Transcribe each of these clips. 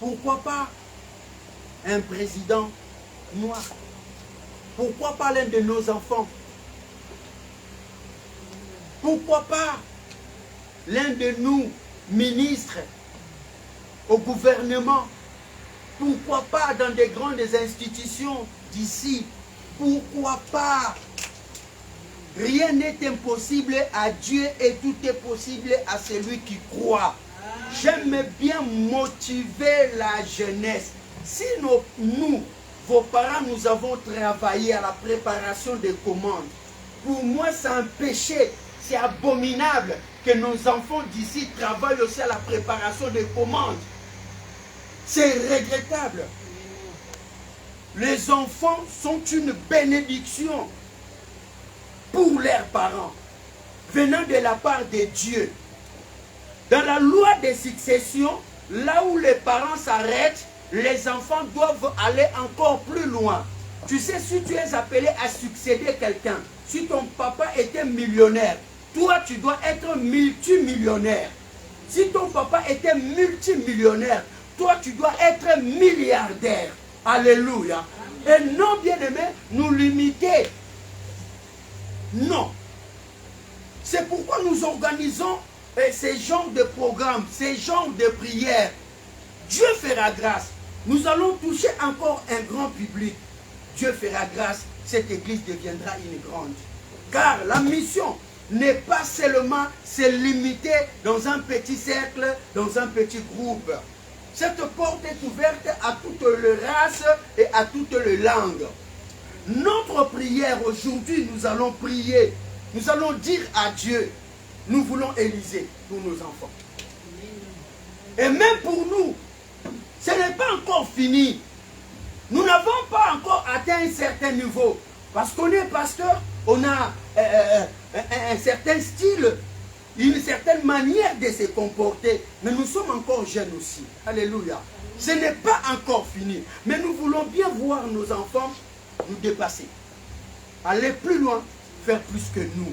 Pourquoi pas un président noir? Pourquoi pas l'un de nos enfants? Pourquoi pas l'un de nous ministres au gouvernement? Pourquoi pas dans des grandes institutions d'ici? Pourquoi pas? Rien n'est impossible à Dieu et tout est possible à celui qui croit. J'aime bien motiver la jeunesse. Si nous, vos parents, nous avons travaillé à la préparation des commandes, pour moi c'est un péché, c'est abominable que nos enfants d'ici travaillent aussi à la préparation des commandes. C'est regrettable. Les enfants sont une bénédiction pour leurs parents, venant de la part de Dieu. Dans la loi de succession, là où les parents s'arrêtent, les enfants doivent aller encore plus loin. Tu sais, si tu es appelé à succéder quelqu'un, si ton papa était millionnaire, toi tu dois être multimillionnaire. Si ton papa était multimillionnaire, toi tu dois être milliardaire. Alléluia. Et non, bien-aimés, nous limiter. Non. C'est pourquoi nous organisons ces genres de programmes, ces genres de prières. Dieu fera grâce. Nous allons toucher encore un grand public. Dieu fera grâce. Cette église deviendra une grande. Car la mission n'est pas seulement se limiter dans un petit cercle, dans un petit groupe. Cette porte est ouverte à toutes les races et à toutes les langues. Notre prière aujourd'hui, nous allons prier. Nous allons dire à Dieu, nous voulons Élysée pour nos enfants. Et même pour nous, ce n'est pas encore fini. Nous n'avons pas encore atteint un certain niveau. Parce qu'on est pasteur, on a un certain style, une certaine manière de se comporter. Mais nous sommes encore jeunes aussi. Alléluia. Ce n'est pas encore fini. Mais nous voulons bien voir nos enfants nous dépasser. Aller plus loin, faire plus que nous.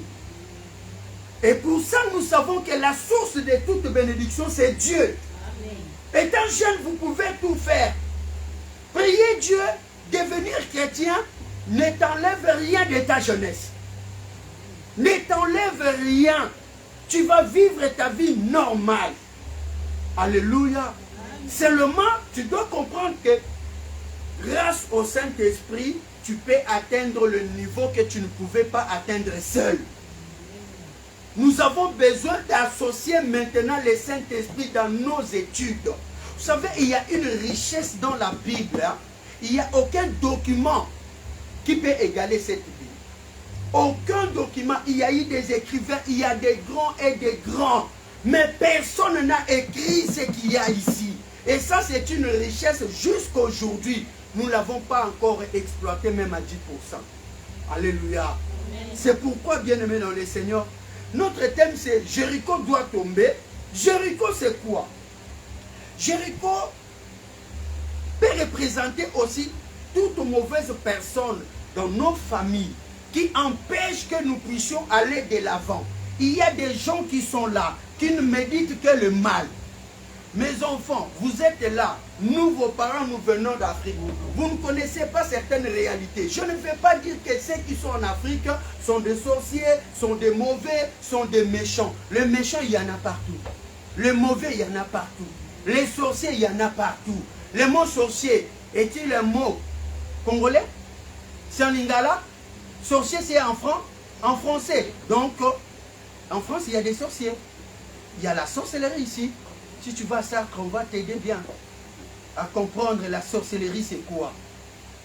Et pour ça, nous savons que la source de toute bénédiction, c'est Dieu. Amen. Étant jeune, vous pouvez tout faire. Prier Dieu, devenir chrétien, ne t'enlève rien de ta jeunesse. Ne t'enlève rien. Tu vas vivre ta vie normale. Alléluia. Seulement, tu dois comprendre que grâce au Saint-Esprit, tu peux atteindre le niveau que tu ne pouvais pas atteindre seul. Nous avons besoin d'associer maintenant le Saint-Esprit dans nos études. Vous savez, il y a une richesse dans la Bible. Hein? Il n'y a aucun document qui peut égaler cette Bible. Aucun document. Il y a eu des écrivains, il y a des grands et des grands. Mais personne n'a écrit ce qu'il y a ici. Et ça, c'est une richesse jusqu'aujourd'hui. Nous ne l'avons pas encore exploité même à 10%. Alléluia. C'est pourquoi, bien-aimés dans le Seigneur, notre thème c'est Jéricho doit tomber. Jéricho c'est quoi? Jéricho peut représenter aussi toute mauvaise personne dans nos familles qui empêche que nous puissions aller de l'avant. Il y a des gens qui sont là, qui ne méditent que le mal. Mes enfants, vous êtes là. Nous, vos parents, nous venons d'Afrique. Vous ne connaissez pas certaines réalités. Je ne vais pas dire que ceux qui sont en Afrique sont des sorciers, sont des mauvais, sont des méchants. Les méchants, il y en a partout. Les mauvais, il y en a partout. Les sorciers, il y en a partout. Le mot sorcier, est-il un mot congolais? C'est en lingala? Sorcier, c'est en français. Donc, en France, il y a des sorciers. Il y a la sorcellerie ici. Si tu vas à Sartre, on va t'aider bien à comprendre la sorcellerie, c'est quoi.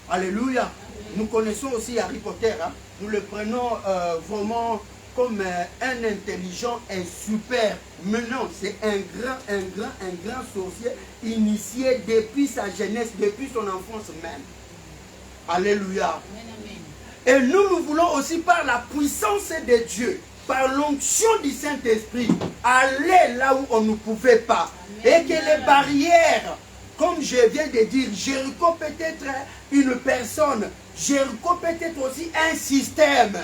Alléluia. Nous connaissons aussi Harry Potter. Hein? Nous le prenons vraiment comme un intelligent et super. Mais non, c'est un grand sorcier initié depuis sa jeunesse, depuis son enfance même. Alléluia. Et nous voulons aussi par la puissance de Dieu, par l'onction du Saint-Esprit, aller là où on ne pouvait pas. Amen. Et que les barrières, comme je viens de dire, Jéricho peut être une personne, Jéricho peut être aussi un système.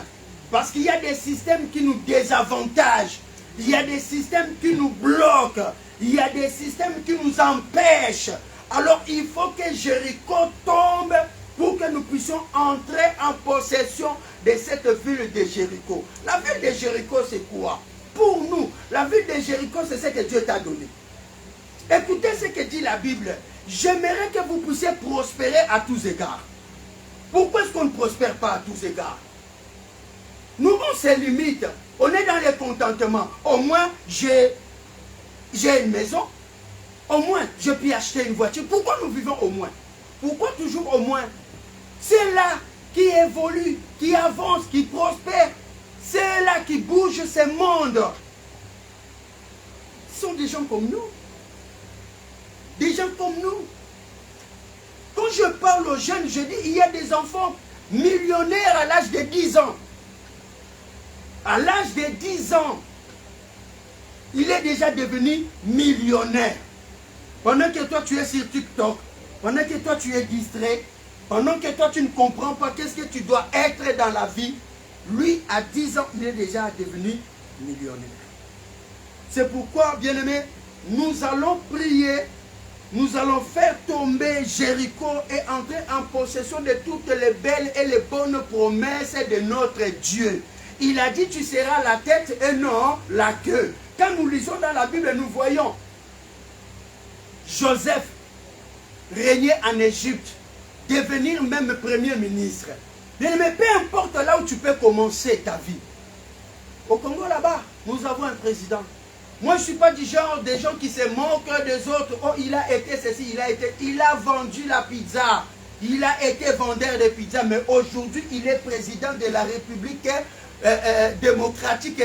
Parce qu'il y a des systèmes qui nous désavantagent, il y a des systèmes qui nous bloquent, il y a des systèmes qui nous empêchent Alors il faut que Jéricho tombe pour que nous puissions entrer en possession de cette ville de Jéricho. La ville de Jéricho, c'est quoi? Pour nous, la ville de Jéricho, c'est ce que Dieu t'a donné. Écoutez ce que dit la Bible. J'aimerais que vous puissiez prospérer à tous égards. Pourquoi est-ce qu'on ne prospère pas à tous égards? Nous, on se limite. On est dans le contentement. Au moins, j'ai une maison. Au moins, je peux acheter une voiture. Pourquoi nous vivons au moins? Pourquoi toujours au moins? C'est là qui évolue, qui avance, qui prospère. C'est là qui bouge ce monde. Ce sont des gens comme nous. Des gens comme nous. Quand je parle aux jeunes, je dis, il y a des enfants millionnaires à l'âge de 10 ans. À l'âge de 10 ans, il est déjà devenu millionnaire. Pendant que toi tu es sur TikTok, pendant que toi tu es distrait, pendant que toi tu ne comprends pas qu'est-ce que tu dois être dans la vie, lui à 10 ans, il est déjà devenu millionnaire. C'est pourquoi, bien-aimés, nous allons prier, nous allons faire tomber Jéricho et entrer en possession de toutes les belles et les bonnes promesses de notre Dieu. Il a dit, tu seras la tête et non la queue. Quand nous lisons dans la Bible, nous voyons Joseph régner en Égypte, devenir même premier ministre. Mais peu importe là où tu peux commencer ta vie. Au Congo là-bas, nous avons un président. Moi, je ne suis pas du genre des gens qui se moquent des autres. Oh, il a été ceci, il a vendu la pizza. Il a été vendeur de pizza. Mais aujourd'hui, il est président de la République démocratique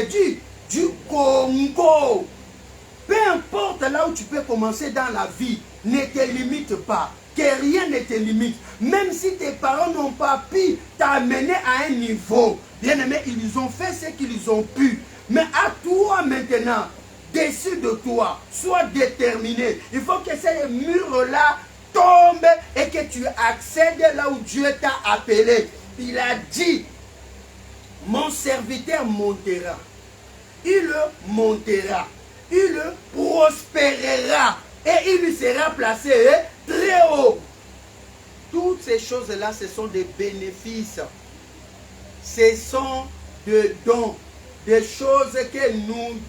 du Congo. Peu importe là où tu peux commencer dans la vie, ne te limite pas. Que rien ne te limite. Même si tes parents n'ont pas pu t'amener à un niveau. Bien aimé, ils ont fait ce qu'ils ont pu. Mais à toi maintenant, décide de toi, sois déterminé. Il faut que ces murs-là tombent et que tu accèdes là où Dieu t'a appelé. Il a dit, mon serviteur montera. Il montera. Il prospérera. Et il sera placé très haut. Toutes ces choses-là, ce sont des bénéfices. Ce sont des dons. Des choses que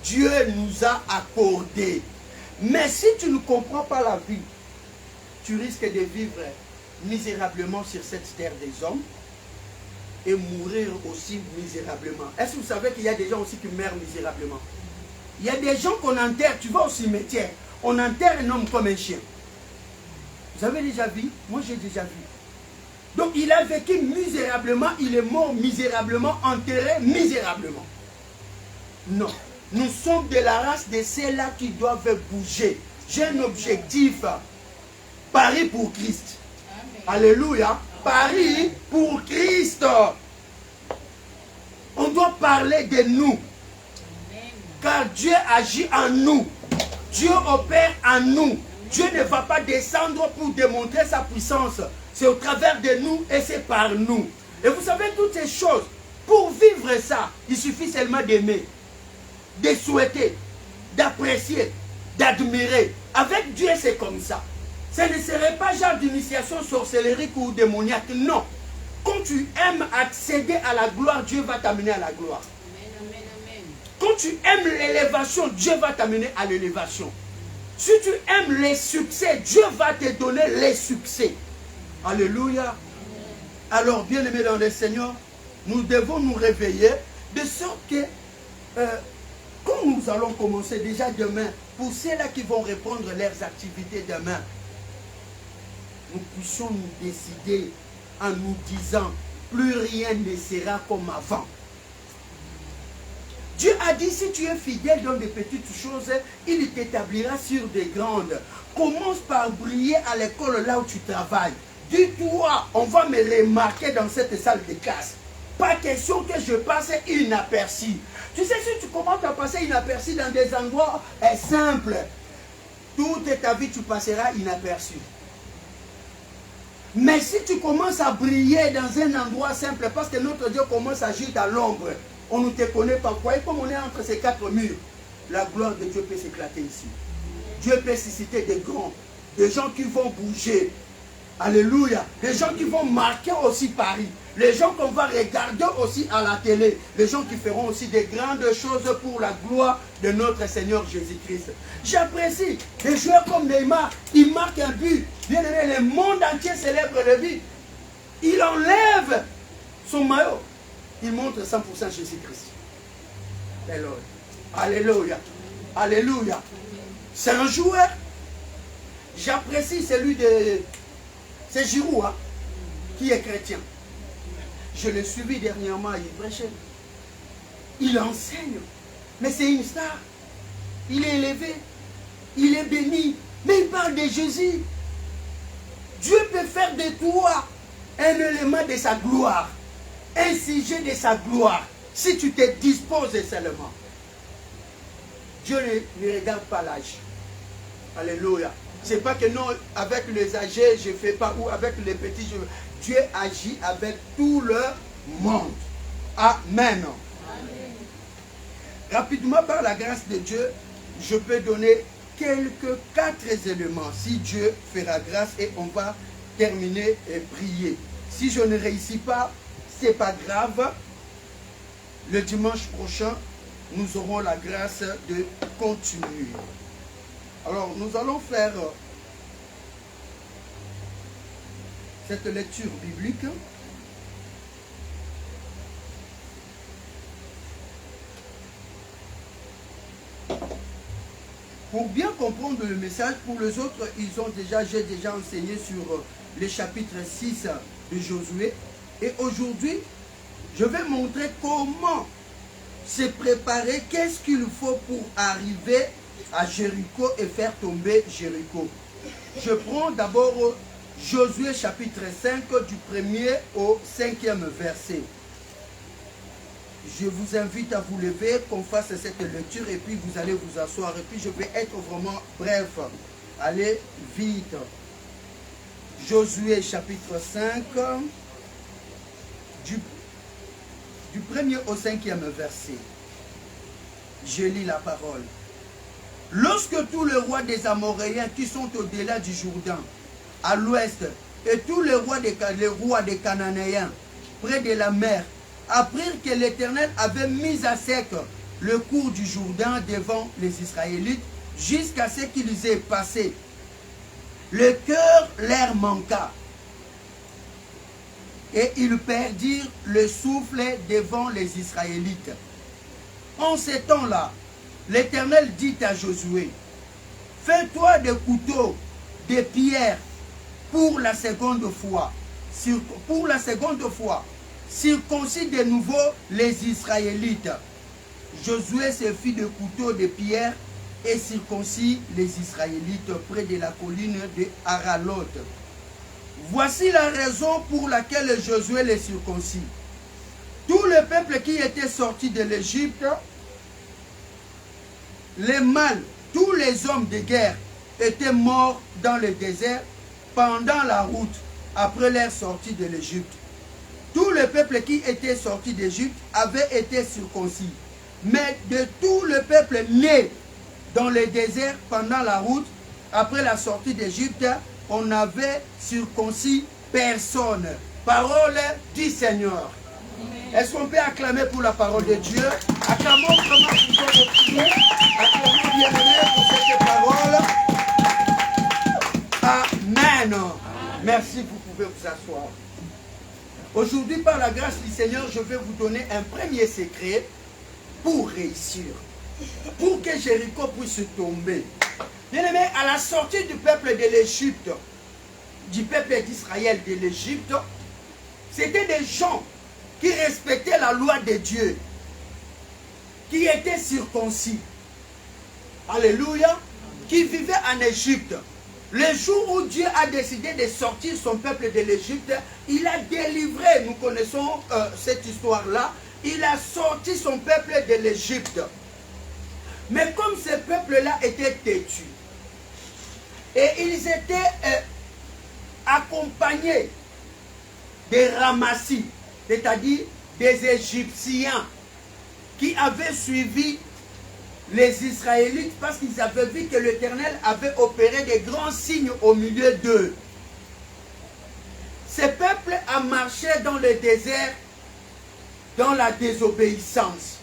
Dieu nous a accordées. Mais si tu ne comprends pas la vie, tu risques de vivre misérablement sur cette terre des hommes et mourir aussi misérablement. Est-ce que vous savez qu'il y a des gens aussi qui meurent misérablement? Il y a des gens qu'on enterre, tu vas au cimetière, on enterre un homme comme un chien. Vous avez déjà vu? Moi j'ai déjà vu. Donc il a vécu misérablement, il est mort misérablement, enterré misérablement. Non, nous sommes de la race de ceux-là qui doivent bouger. J'ai un objectif. Paris pour Christ. Amen. Alléluia. Paris pour Christ. On doit parler de nous. Amen. Car Dieu agit en nous. Dieu opère en nous. Dieu ne va pas descendre pour démontrer sa puissance. C'est au travers de nous et c'est par nous. Et vous savez toutes ces choses. Pour vivre ça, il suffit seulement d'aimer, de souhaiter, d'apprécier, d'admirer. Avec Dieu, c'est comme ça. Ce ne serait pas genre d'initiation sorcellerie ou démoniaque. Non. Quand tu aimes accéder à la gloire, Dieu va t'amener à la gloire. Amen, amen, amen. Quand tu aimes l'élévation, Dieu va t'amener à l'élévation. Si tu aimes les succès, Dieu va te donner les succès. Alléluia. Amen. Alors, bien-aimés dans le Seigneur, nous devons nous réveiller de sorte que quand nous allons commencer déjà demain, pour ceux-là qui vont reprendre leurs activités demain, nous puissions nous décider en nous disant, plus rien ne sera comme avant. Dieu a dit, si tu es fidèle dans des petites choses, il t'établira sur des grandes. Commence par briller à l'école là où tu travailles. Dis-toi, on va me remarquer dans cette salle de classe. Pas question que je passe inaperçu. Tu sais, si tu commences à passer inaperçu dans des endroits simples, toute ta vie tu passeras inaperçu. Mais si tu commences à briller dans un endroit simple, parce que notre Dieu commence à agir dans l'ombre, on ne te connaît pas quoi. Et comme on est entre ces quatre murs, la gloire de Dieu peut s'éclater ici. Dieu peut susciter des grands. des gens qui vont bouger. Alléluia. Des gens qui vont marquer aussi Paris. Les gens qu'on va regarder aussi à la télé. Les gens qui feront aussi des grandes choses pour la gloire de notre Seigneur Jésus-Christ. J'apprécie des joueurs comme Neymar. Il marque un but. Bien aimé, le monde entier célèbre le but. Il enlève son maillot. Il montre 100% Jésus-Christ. Alléluia. Alléluia. C'est un joueur. J'apprécie celui de... C'est Giroud, hein, qui est chrétien. Je l'ai suivi dernièrement, il prêchait. Il enseigne. Mais c'est une star. Il est élevé. Il est béni. Mais il parle de Jésus. Dieu peut faire de toi un élément de sa gloire. Un sujet de sa gloire. Si tu te disposes seulement. Dieu ne regarde pas l'âge. Alléluia. C'est pas que non, avec les âgés, je ne fais pas, ou avec les petits, Dieu agit avec tout le monde. Amen. Amen. Rapidement, par la grâce de Dieu, je peux donner quelques 4 éléments. Si Dieu fera grâce, et on va terminer et prier. Si je ne réussis pas, ce n'est pas grave. Le dimanche prochain, nous aurons la grâce de continuer. Alors, nous allons faire cette lecture biblique. Pour bien comprendre le message, pour les autres, j'ai déjà enseigné sur le chapitre 6 de Josué. Et aujourd'hui, je vais montrer comment se préparer, qu'est-ce qu'il faut pour arriver à Jéricho et faire tomber Jéricho. Je prends d'abord Josué chapitre 5 du 1er au 5e verset. Je vous invite à vous lever, qu'on fasse cette lecture et puis vous allez vous asseoir. Et puis je vais être vraiment bref. Allez vite. Josué chapitre 5 du 1er au 5e verset. Je lis la parole. Lorsque tous les rois des Amoréens qui sont au-delà du Jourdain, à l'ouest, et tous les rois des Cananéens, près de la mer, apprirent que l'Éternel avait mis à sec le cours du Jourdain devant les Israélites, jusqu'à ce qu'ils aient passé, le cœur leur manqua, et ils perdirent le souffle devant les Israélites. En ces temps-là, l'Éternel dit à Josué, fais-toi des couteaux de pierre pour la seconde fois. Circoncis de nouveau les Israélites. Josué se fit de couteaux de pierre et circoncis les Israélites près de la colline de Haralot. Voici la raison pour laquelle Josué les circoncis. Tout le peuple qui était sorti de l'Égypte, les mâles, tous les hommes de guerre étaient morts dans le désert pendant la route après leur sortie de l'Égypte. Tout le peuple qui était sorti d'Égypte avait été circoncis. Mais de tout le peuple né dans le désert pendant la route, après la sortie d'Égypte, on n'avait circoncis personne. Parole du Seigneur. Est-ce qu'on peut acclamer pour la parole de Dieu? Acclamons vraiment pour votre prière. Acclamons bien aimé pour cette parole. Amen. Merci, vous pouvez vous asseoir. Aujourd'hui, par la grâce du Seigneur, je vais vous donner un premier secret pour réussir. Pour que Jéricho puisse tomber. Bien aimé, à la sortie du peuple de l'Égypte, du peuple d'Israël de l'Égypte, c'était des gens qui respectaient la loi de Dieu, qui étaient circoncis. Alléluia. Qui vivaient en Égypte. Le jour où Dieu a décidé de sortir son peuple de l'Égypte, il a délivré, nous connaissons cette histoire-là, il a sorti son peuple de l'Égypte. Mais comme ce peuple-là était têtu, et ils étaient accompagnés des ramassis, c'est-à-dire des Égyptiens qui avaient suivi les Israélites parce qu'ils avaient vu que l'Éternel avait opéré des grands signes au milieu d'eux. Ce peuple a marché dans le désert, dans la désobéissance.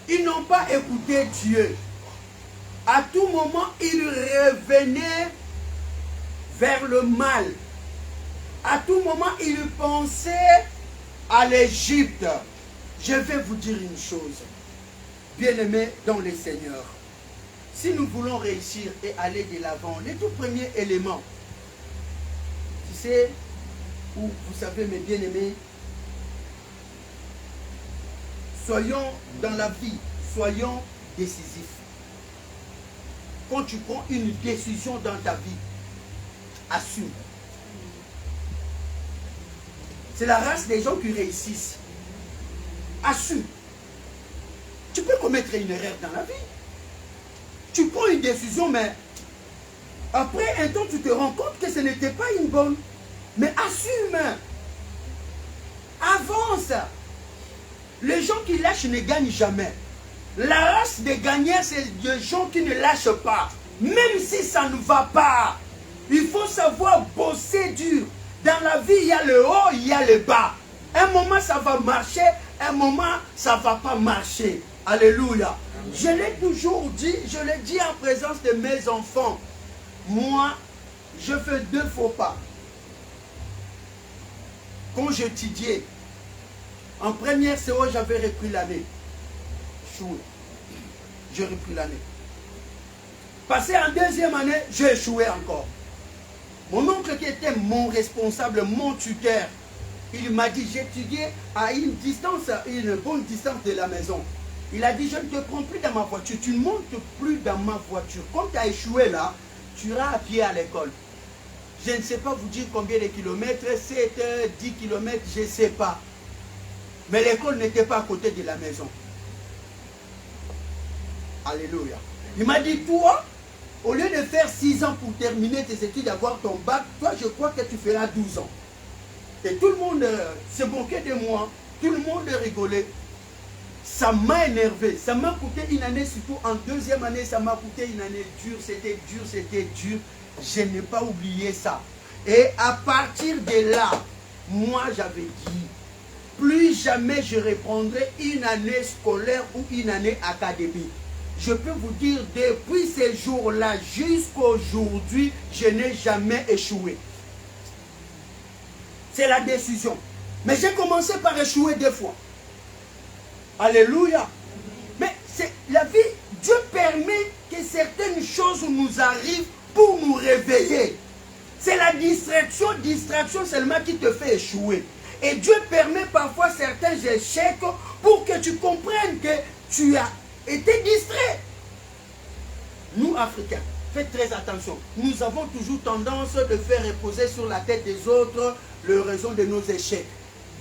Ils n'ont pas écouté Dieu. À tout moment, ils revenaient vers le mal. À tout moment, ils pensaient à l'Égypte. Je vais vous dire une chose, bien-aimés dans le Seigneur. Si nous voulons réussir et aller de l'avant, le tout premier élément, tu sais, ou vous savez mes bien-aimés, soyons dans la vie, soyons décisifs. Quand tu prends une décision dans ta vie, assume. C'est la race des gens qui réussissent. Assume. Tu peux commettre une erreur dans la vie. Tu prends une décision, mais après un temps, tu te rends compte que ce n'était pas une bonne. Mais assume. Avance. Les gens qui lâchent ne gagnent jamais. La race des gagnants, c'est des gens qui ne lâchent pas. Même si ça ne va pas. Il faut savoir bosser dur. Dans la vie, il y a le haut, il y a le bas. Un moment, ça va marcher. Un moment, ça ne va pas marcher. Alléluia. Je l'ai toujours dit, je l'ai dit en présence de mes enfants. Moi, je fais 2 faux pas. Quand j'étudiais, en première CO, j'avais repris l'année. J'ai repris l'année. Passé en deuxième année, j'ai échoué encore. Mon oncle qui était mon responsable, mon tuteur, il m'a dit, j'étudiais à une distance, une bonne distance de la maison. Il a dit, je ne te prends plus dans ma voiture, tu ne montes plus dans ma voiture. Quand tu as échoué là, tu iras à pied à l'école. Je ne sais pas vous dire combien de kilomètres, 7, 10 kilomètres, je ne sais pas. Mais l'école n'était pas à côté de la maison. Alléluia. Il m'a dit, toi, au lieu de faire 6 ans pour terminer tes études, d'avoir ton bac, toi, je crois que tu feras 12 ans. Et tout le monde se moquait de moi. Tout le monde rigolait. Ça m'a énervé. Ça m'a coûté une année, surtout en deuxième année, ça m'a coûté une année dure. C'était dur, c'était dur. Je n'ai pas oublié ça. Et à partir de là, moi, j'avais dit, plus jamais je reprendrai une année scolaire ou une année académique. Je peux vous dire, depuis ces jours-là jusqu'à aujourd'hui, je n'ai jamais échoué. C'est la décision. Mais j'ai commencé par échouer 2 fois. Alléluia. Mais c'est la vie. Dieu permet que certaines choses nous arrivent pour nous réveiller. C'est la distraction seulement qui te fait échouer. Et Dieu permet parfois certains échecs pour que tu comprennes que tu as été distrait. Nous, Africains, faites très attention. Nous avons toujours tendance de faire reposer sur la tête des autres le raison de nos échecs,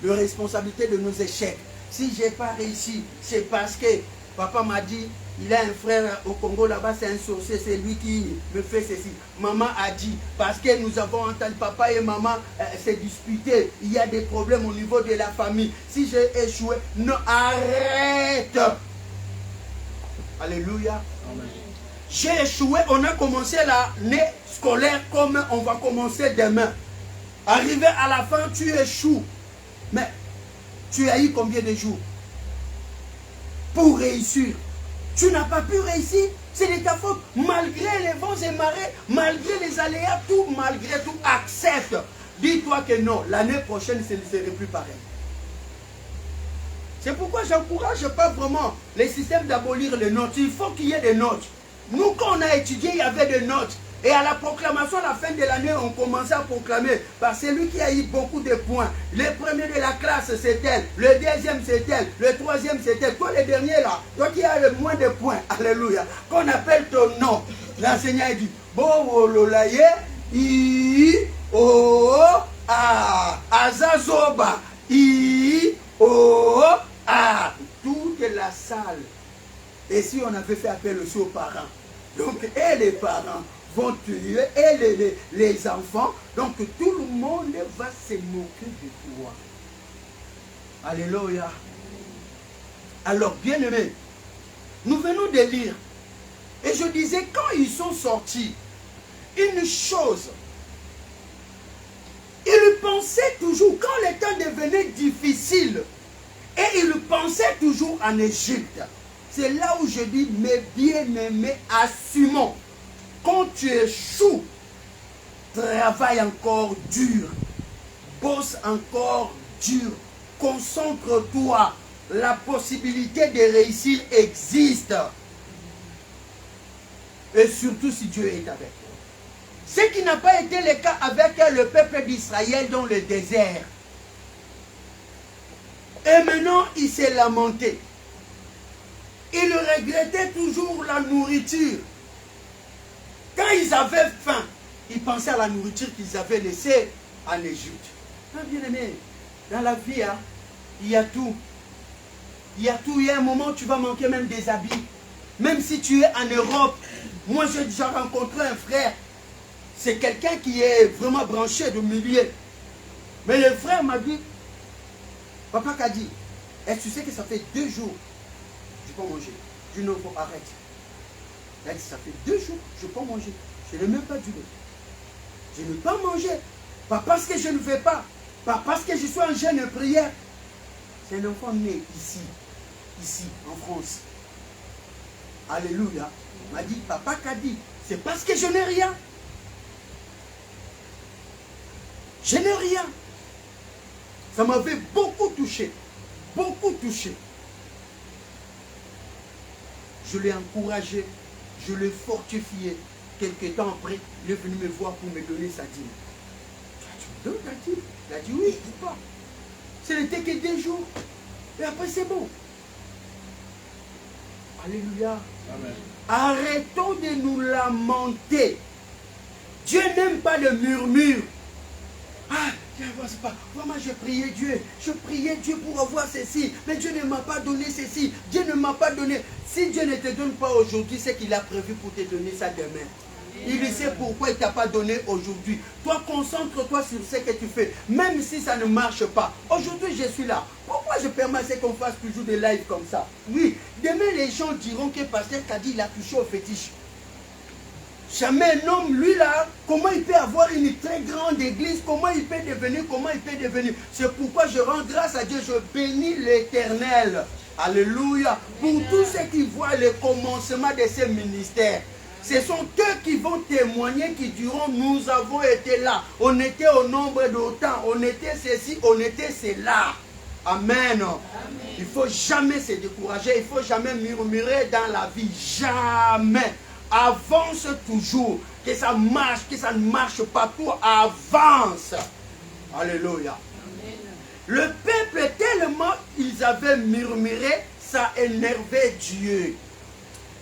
la responsabilité de nos échecs. Si je n'ai pas réussi, c'est parce que papa m'a dit, il a un frère au Congo là-bas, c'est un sorcier, c'est lui qui me fait ceci. Maman a dit, parce que nous avons entendu papa et maman se disputer, il y a des problèmes au niveau de la famille. Si j'ai échoué, non, arrête. Alléluia. Amen. J'ai échoué, on a commencé l'année scolaire comme on va commencer demain. Arrivé à la fin, tu échoues. Mais tu as eu combien de jours pour réussir? Tu n'as pas pu réussir, c'est de ta faute. Malgré les vents et marées, malgré les aléas, tout, malgré tout, accepte. Dis-toi que non, l'année prochaine, ce ne serait plus pareil. C'est pourquoi je n'encourage pas vraiment les systèmes d'abolir les notes. Il faut qu'il y ait des notes. Nous, quand on a étudié, il y avait des notes. Et à la proclamation, à la fin de l'année, on commençait à proclamer par celui qui a eu beaucoup de points. Le premier de la classe, c'est elle. Le deuxième, c'est elle. Le troisième, c'est elle. Toi, le dernier, là, toi qui as le moins de points, alléluia, qu'on appelle ton nom. L'enseignant dit, Bo lolaye, I, O, A, Azazoba, I, O, A. Toute la salle. Et si on avait fait appel aussi aux parents, donc, et les parents vont tuer, et les enfants, donc tout le monde va se moquer de toi. Alléluia. Alors, bien aimé, Nous venons de lire. Et je disais, quand ils sont sortis, une chose, ils pensaient toujours, quand le temps devenait difficile, et ils pensaient toujours en Égypte. C'est là où je dis, mes bien-aimés, assumons. Quand tu échoues, travaille encore dur. Bosse encore dur. Concentre-toi. La possibilité de réussir existe. Et surtout si Dieu est avec toi. Ce qui n'a pas été le cas avec le peuple d'Israël dans le désert. Et maintenant, il s'est lamenté. Il regrettait toujours la nourriture. Quand ils avaient faim, ils pensaient à la nourriture qu'ils avaient laissée en Égypte. Bien aimé, dans la vie, hein, il y a tout. Il y a tout. Il y a un moment où tu vas manquer même des habits. Même si tu es en Europe. Moi, j'ai déjà rencontré un frère. C'est quelqu'un qui est vraiment branché de milieu. Mais le frère m'a dit, papa qu'a dit, est-ce que tu sais que ça fait 2 jours je ne peux pas manger. Je ne faut arrête. Il a dit, ça fait 2 jours, je ne peux pas manger. Je n'ai même pas du lait. Je ne peux pas manger. Pas parce que je ne veux pas. Pas parce que je suis en jeûne et prière. C'est un enfant né ici, en France. Alléluia. Il m'a dit, papa qu'a dit, c'est parce que je n'ai rien. Je n'ai rien. Ça m'avait beaucoup touché. Beaucoup touché. Je l'ai encouragé. Je l'ai fortifié. Quelque temps après, il est venu me voir pour me donner sa dîme. Tu me donnes ta dîme? Il a dit oui, pourquoi? Ce n'était que 2 jours. Et après, c'est bon. Alléluia. Amen. Arrêtons de nous lamenter. Dieu n'aime pas le murmure. Ah, c'est pas. Vraiment, j'ai prié Dieu. Je priais Dieu pour avoir ceci. Mais Dieu ne m'a pas donné ceci. Dieu ne m'a pas donné. Si Dieu ne te donne pas aujourd'hui, c'est qu'il a prévu pour te donner ça demain. Il sait pourquoi il ne t'a pas donné aujourd'hui. Toi, concentre-toi sur ce que tu fais. Même si ça ne marche pas. Aujourd'hui, je suis là. Pourquoi je permets qu'on fasse toujours des lives comme ça? Oui, demain, les gens diront que Pasteur Kadi, il a touché au fétiche. Jamais un homme, lui là, comment il peut avoir une très grande église, comment il peut devenir. C'est pourquoi je rends grâce à Dieu, je bénis l'Éternel. Alléluia. Pour tous ceux qui voient le commencement de ces ministères. Ce sont eux qui vont témoigner, qui diront, nous avons été là. On était au nombre d'autant, on était ceci, on était cela. Amen. Il ne faut jamais se décourager, il ne faut jamais murmurer dans la vie. Jamais. Avance toujours. Que ça marche, que ça ne marche pas, tout avance. Alléluia. Amen. Le peuple, tellement ils avaient murmuré, ça énervait Dieu.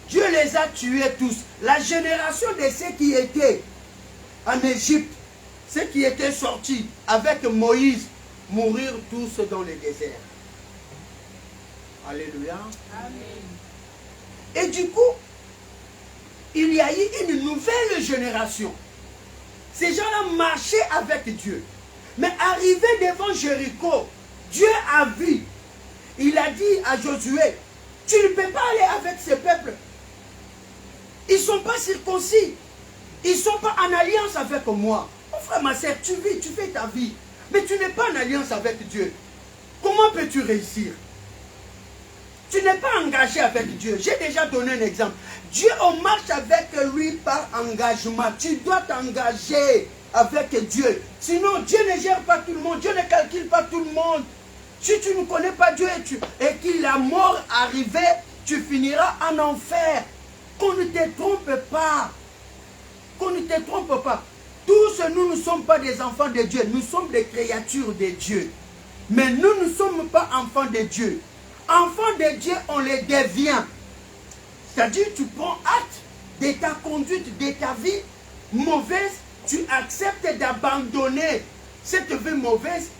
Dieu les a tués tous. La génération de ceux qui étaient en Égypte, ceux qui étaient sortis avec Moïse, mourir tous dans le désert. Alléluia. Amen. Et du coup, il y a eu une nouvelle génération. Ces gens-là marchaient avec Dieu. Mais arrivés devant Jéricho, Dieu a vu. Il a dit à Josué, tu ne peux pas aller avec ce peuple. Ils ne sont pas circoncis. Ils ne sont pas en alliance avec moi. Mon frère, ma soeur, tu vis, tu fais ta vie. Mais tu n'es pas en alliance avec Dieu. Comment peux-tu réussir? Tu n'es pas engagé avec Dieu. J'ai déjà donné un exemple. Dieu, on marche avec lui par engagement. Tu dois t'engager avec Dieu. Sinon, Dieu ne gère pas tout le monde. Dieu ne calcule pas tout le monde. Si tu ne connais pas Dieu et que la mort arrivait, tu finiras en enfer. Qu'on ne te trompe pas. Qu'on ne te trompe pas. Tous nous ne sommes pas des enfants de Dieu. Nous sommes des créatures de Dieu. Mais nous ne sommes pas enfants de Dieu. Enfants de Dieu, on les devient. C'est-à-dire, tu prends acte de ta conduite, de ta vie mauvaise. Tu acceptes d'abandonner cette vie mauvaise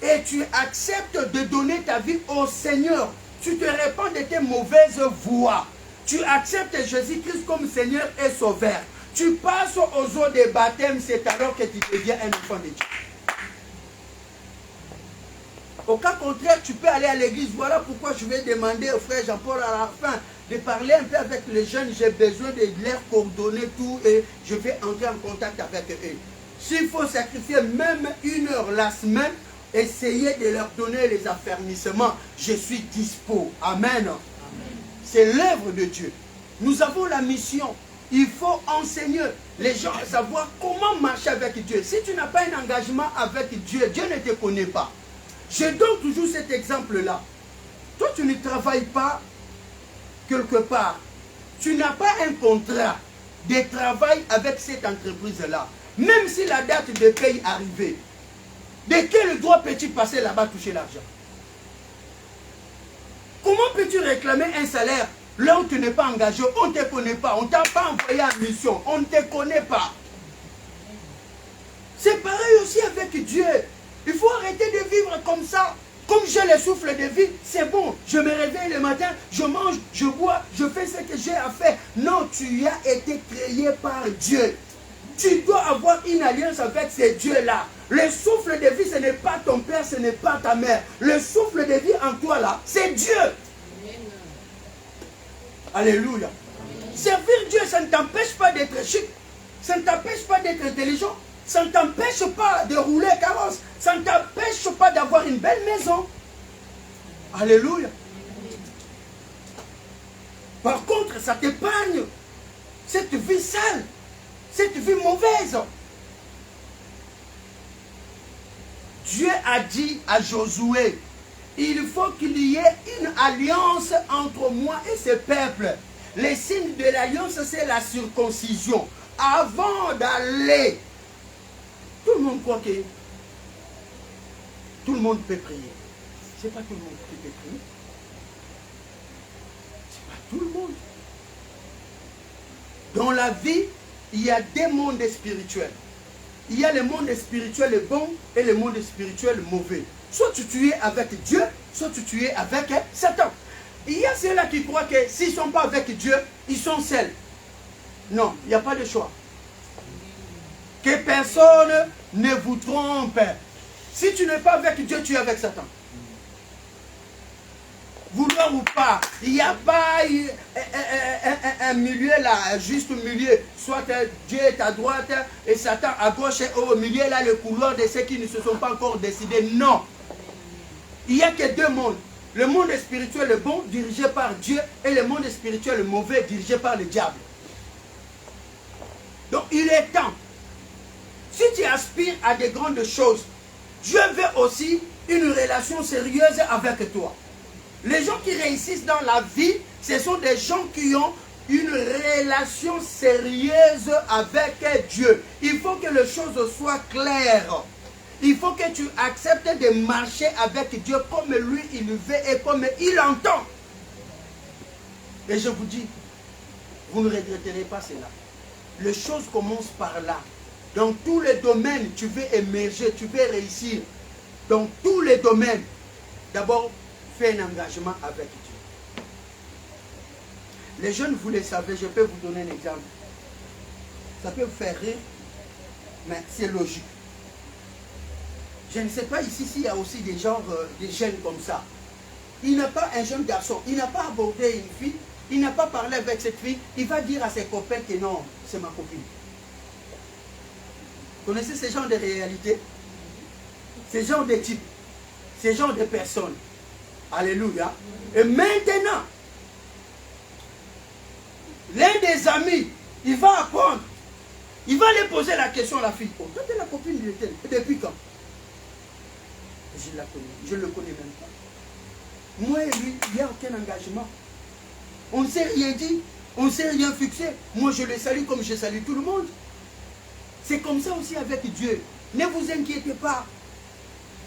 et tu acceptes de donner ta vie au Seigneur. Tu te répands de tes mauvaises voies. Tu acceptes Jésus-Christ comme Seigneur et Sauveur. Tu passes aux eaux de baptême, c'est alors que tu deviens un enfant de Dieu. Au cas contraire, tu peux aller à l'église. Voilà pourquoi je vais demander au frère Jean-Paul à la fin de parler un peu avec les jeunes. J'ai besoin de leur coordonner tout et je vais entrer en contact avec eux. S'il faut sacrifier même 1 heure la semaine, essayez de leur donner les affermissements. Je suis dispo. Amen. C'est l'œuvre de Dieu. Nous avons la mission. Il faut enseigner les gens à savoir comment marcher avec Dieu. Si tu n'as pas un engagement avec Dieu, Dieu ne te connaît pas. Je donne toujours cet exemple-là. Toi, tu ne travailles pas quelque part. Tu n'as pas un contrat de travail avec cette entreprise-là. Même si la date de paye est arrivée, de quel droit peux-tu passer là-bas toucher l'argent? Comment peux-tu réclamer un salaire là où tu n'es pas engagé? On ne te connaît pas, on ne t'a pas envoyé en mission, on ne te connaît pas. C'est pareil aussi avec Dieu. Il faut arrêter de vivre comme ça. Comme j'ai le souffle de vie, c'est bon. Je me réveille le matin, je mange, je bois, je fais ce que j'ai à faire. Non, tu as été créé par Dieu. Tu dois avoir une alliance avec ce Dieu-là. Le souffle de vie, ce n'est pas ton père, ce n'est pas ta mère. Le souffle de vie en toi là, c'est Dieu. Alléluia. Servir Dieu, ça ne t'empêche pas d'être chic. Ça ne t'empêche pas d'être intelligent. Ça ne t'empêche pas de rouler carrosse. Ça ne t'empêche pas d'avoir une belle maison. Alléluia. Par contre, ça t'épargne cette vie sale, cette vie mauvaise. Dieu a dit à Josué, il faut qu'il y ait une alliance entre moi et ce peuple. Le signe de l'alliance, c'est la circoncision. Avant d'aller, tout le monde croit que tout le monde peut prier. Ce n'est pas tout le monde qui peut prier. Ce n'est pas tout le monde. Dans la vie, il y a des mondes spirituels. Il y a le monde spirituel bon et le monde spirituel mauvais. Soit tu es avec Dieu, soit tu es avec Satan. Il y a ceux-là qui croient que s'ils ne sont pas avec Dieu, ils sont seuls. Non, il n'y a pas de choix. Que personne ne vous trompe. Si tu n'es pas avec Dieu, tu es avec Satan. Vouloir ou pas, il n'y a pas un milieu là, juste au milieu. Soit Dieu est à droite et Satan à gauche et au milieu là, le couloir de ceux qui ne se sont pas encore décidés. Non. Il n'y a que deux mondes. Le monde spirituel bon, dirigé par Dieu, et le monde spirituel mauvais, dirigé par le diable. Donc il est temps. Si tu aspires à de grandes choses, Dieu veut aussi une relation sérieuse avec toi. Les gens qui réussissent dans la vie, ce sont des gens qui ont une relation sérieuse avec Dieu. Il faut que les choses soient claires. Il faut que tu acceptes de marcher avec Dieu comme lui il veut et comme il entend. Et je vous dis, vous ne regretterez pas cela. Les choses commencent par là. Dans tous les domaines, tu veux émerger, tu veux réussir. Dans tous les domaines, d'abord, fais un engagement avec Dieu. Les jeunes, vous le savez, je peux vous donner un exemple. Ça peut vous faire rire, mais c'est logique. Je ne sais pas ici s'il y a aussi des genres, des jeunes comme ça. Il n'a pas un jeune garçon, il n'a pas abordé une fille, il n'a pas parlé avec cette fille, il va dire à ses copains que non, c'est ma copine. Vous connaissez ce genre de réalité? Ce genre de type, ce genre de personnes. Alléluia. Et maintenant, l'un des amis, il va apprendre. Il va lui poser la question à la fille. Oh, toi, tu es la copine de tel. Depuis quand? Je la connais. Je ne le connais même pas. Moi et lui, il n'y a aucun engagement. On ne s'est rien dit. On ne s'est rien fixé. Moi, je le salue comme je salue tout le monde. C'est comme ça aussi avec Dieu. Ne vous inquiétez pas.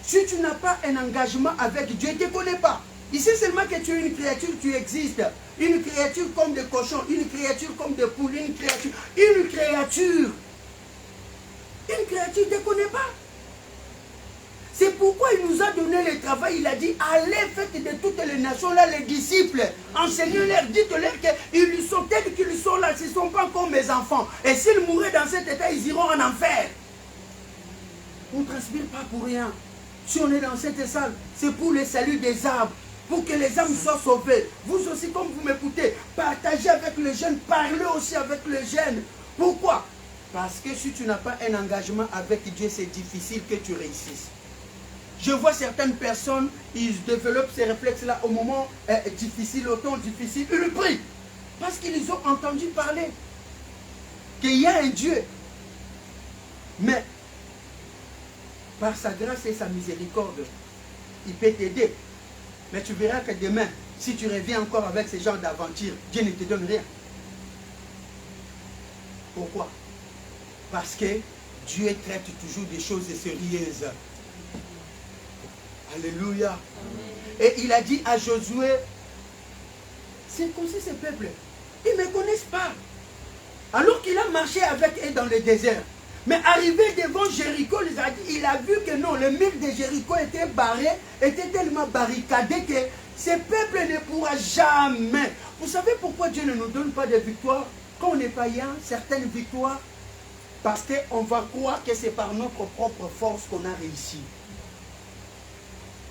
Si tu n'as pas un engagement avec Dieu, il ne te connaît pas. Il sait seulement que tu es une créature, tu existes. Une créature comme des cochons, une créature comme des poules, une créature. Une créature, il ne te connaît pas. C'est pourquoi il nous a donné le travail. Il a dit, allez, faites de toutes les nations là les disciples. Enseignez-leur, dites-leur qu'ils sont tels qu'ils sont là. Ce ne sont pas comme mes enfants. Et s'ils mouraient dans cet état, ils iront en enfer. On ne transpire pas pour rien. Si on est dans cette salle, c'est pour le salut des âmes, pour que les âmes soient sauvées. Vous aussi, comme vous m'écoutez, partagez avec les jeunes, parlez aussi avec les jeunes. Pourquoi? Parce que si tu n'as pas un engagement avec Dieu, c'est difficile que tu réussisses. Je vois certaines personnes, ils développent ces réflexes-là au moment difficile, au temps difficile, ils prient. Parce qu'ils ont entendu parler qu'il y a un Dieu. Mais, par sa grâce et sa miséricorde, il peut t'aider. Mais tu verras que demain, si tu reviens encore avec ce genre d'aventure, Dieu ne te donne rien. Pourquoi? Parce que Dieu traite toujours des choses sérieuses. Alléluia. Et il a dit à Josué, c'est comme si ce peuple, ils ne me connaissent pas. Alors qu'il a marché avec eux dans le désert. Mais arrivé devant Jéricho, il a vu que non, le mur de Jéricho était barré, était tellement barricadé que ce peuple ne pourra jamais. Vous savez pourquoi Dieu ne nous donne pas de victoire? Quand on est païen, certaines victoires, parce qu'on va croire que c'est par notre propre force qu'on a réussi.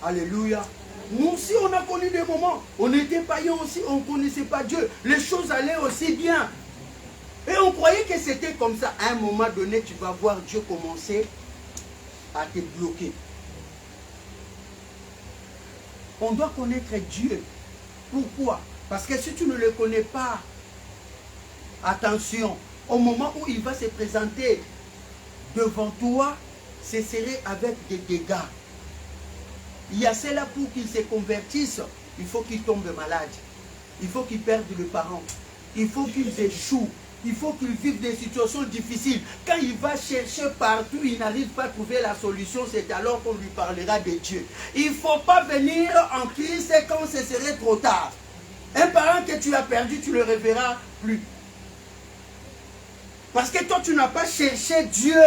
Alléluia. Nous aussi, on a connu des moments. On était païens aussi, on ne connaissait pas Dieu. Les choses allaient aussi bien. Et on croyait que c'était comme ça. À un moment donné, tu vas voir Dieu commencer à te bloquer. On doit connaître Dieu. Pourquoi? Parce que si tu ne le connais pas, attention, au moment où il va se présenter devant toi, ce serait avec des dégâts. Il y a cela pour qu'ils se convertissent, il faut qu'ils tombent malades. Il faut qu'ils perdent le parent. Il faut qu'ils échouent. Il faut qu'il vive des situations difficiles. Quand il va chercher partout, il n'arrive pas à trouver la solution, c'est alors qu'on lui parlera de Dieu. Il ne faut pas venir en Christ quand ce serait trop tard. Un parent que tu as perdu, tu ne le reverras plus. Parce que toi, tu n'as pas cherché Dieu.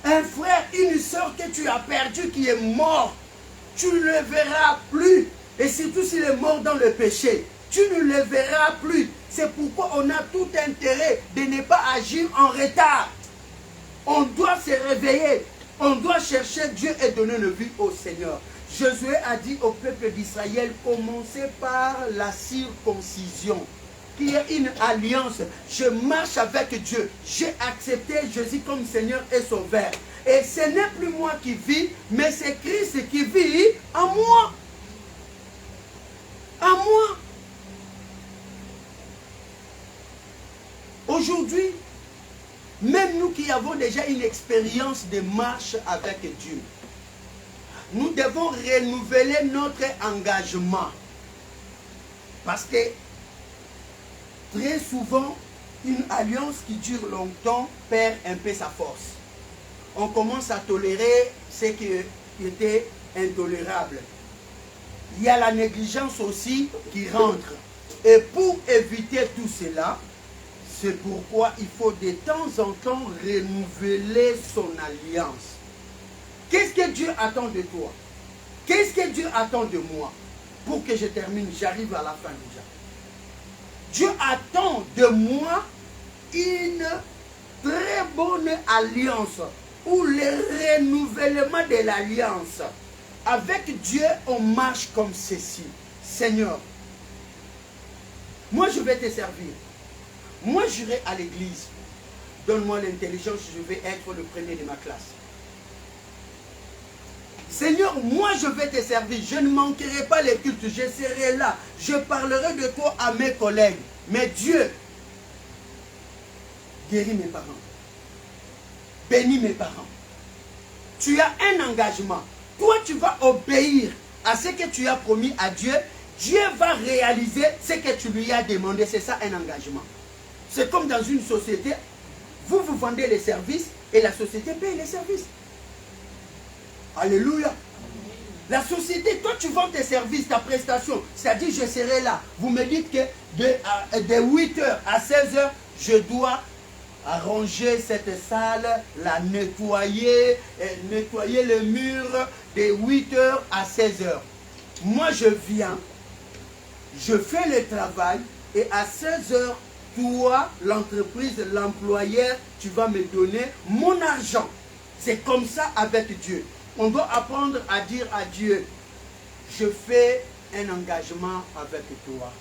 Un frère, une soeur que tu as perdu qui est mort, tu ne le verras plus. Et surtout s'il est mort dans le péché, tu ne le verras plus. C'est pourquoi on a tout intérêt de ne pas agir en retard. On doit se réveiller. On doit chercher Dieu et donner une vie au Seigneur. Josué a dit au peuple d'Israël, commencez par la circoncision, qui est une alliance. Je marche avec Dieu. J'ai accepté Jésus comme Seigneur et Sauveur. Et ce n'est plus moi qui vis, mais c'est Christ qui vit en moi. En moi. Aujourd'hui, même nous qui avons déjà une expérience de marche avec Dieu, nous devons renouveler notre engagement. Parce que très souvent, une alliance qui dure longtemps perd un peu sa force. On commence à tolérer ce qui était intolérable. Il y a la négligence aussi qui rentre. Et pour éviter tout cela, c'est pourquoi il faut de temps en temps renouveler son alliance. Qu'est-ce que Dieu attend de toi? Qu'est-ce que Dieu attend de moi? Pour que je termine, j'arrive à la fin déjà. Dieu attend de moi une très bonne alliance ou le renouvellement de l'alliance. Avec Dieu, on marche comme ceci. Seigneur, moi je vais te servir. Moi j'irai à l'église. Donne-moi l'intelligence, je vais être le premier de ma classe. Seigneur, moi je vais te servir. Je ne manquerai pas les cultes. Je serai là. Je parlerai de toi à mes collègues. Mais Dieu, guéris mes parents. Bénis mes parents. Tu as un engagement. Toi, tu vas obéir à ce que tu as promis à Dieu. Dieu va réaliser ce que tu lui as demandé. C'est ça un engagement. C'est comme dans une société. Vous vendez les services et la société paye les services. Alléluia. La société, toi tu vends tes services, ta prestation. C'est-à-dire je serai là. Vous me dites que de 8h à 16h, je dois arranger cette salle, la nettoyer, nettoyer le mur de 8h à 16h. Moi je viens, je fais le travail et à 16h, toi, l'entreprise, l'employeur, tu vas me donner mon argent. C'est comme ça avec Dieu. On doit apprendre à dire à Dieu, je fais un engagement avec toi.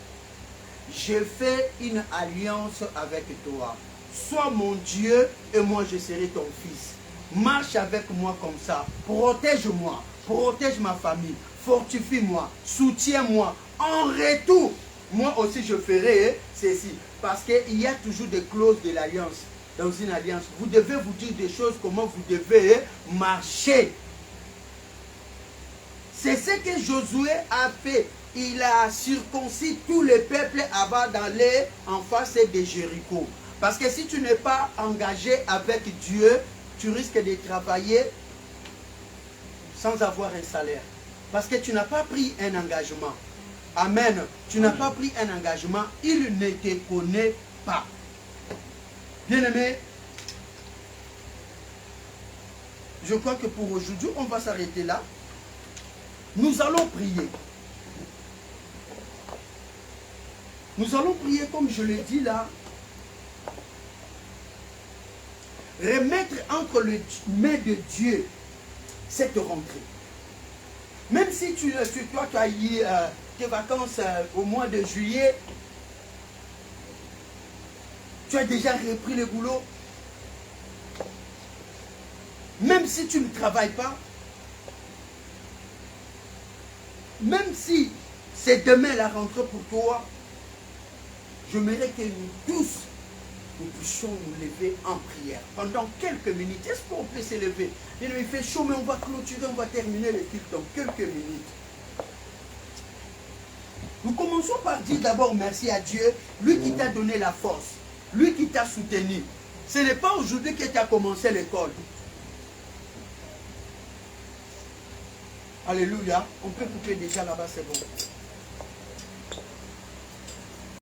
Je fais une alliance avec toi. Sois mon Dieu et moi je serai ton fils. Marche avec moi comme ça. Protège-moi. Protège ma famille. Fortifie-moi. Soutiens-moi. En retour, moi aussi je ferai ceci. Parce qu'il y a toujours des clauses de l'alliance. Dans une alliance, vous devez vous dire des choses, comment vous devez marcher. C'est ce que Josué a fait. Il a circoncis tous les peuples avant d'aller en face de Jéricho. Parce que si tu n'es pas engagé avec Dieu, tu risques de travailler sans avoir un salaire. Parce que tu n'as pas pris un engagement. Amen. Tu n'as pas pris un engagement. Il ne te connaît pas. Bien-aimé, je crois que pour aujourd'hui, on va s'arrêter là. Nous allons prier. Nous allons prier, comme je l'ai dit là, remettre entre les mains de Dieu cette rentrée. Même si toi, tu as eu tes vacances au mois de juillet, tu as déjà repris le boulot, même si tu ne travailles pas, même si c'est demain la rentrée pour toi, j'aimerais que nous tous, nous puissions nous lever en prière pendant quelques minutes. Est-ce qu'on peut se lever? Il fait chaud, mais on va clôturer, on va terminer le culte dans quelques minutes. Nous commençons par dire d'abord merci à Dieu, lui qui t'a donné la force, lui qui t'a soutenu. Ce n'est pas aujourd'hui que tu as commencé l'école. Alléluia. On peut couper déjà là-bas, c'est bon.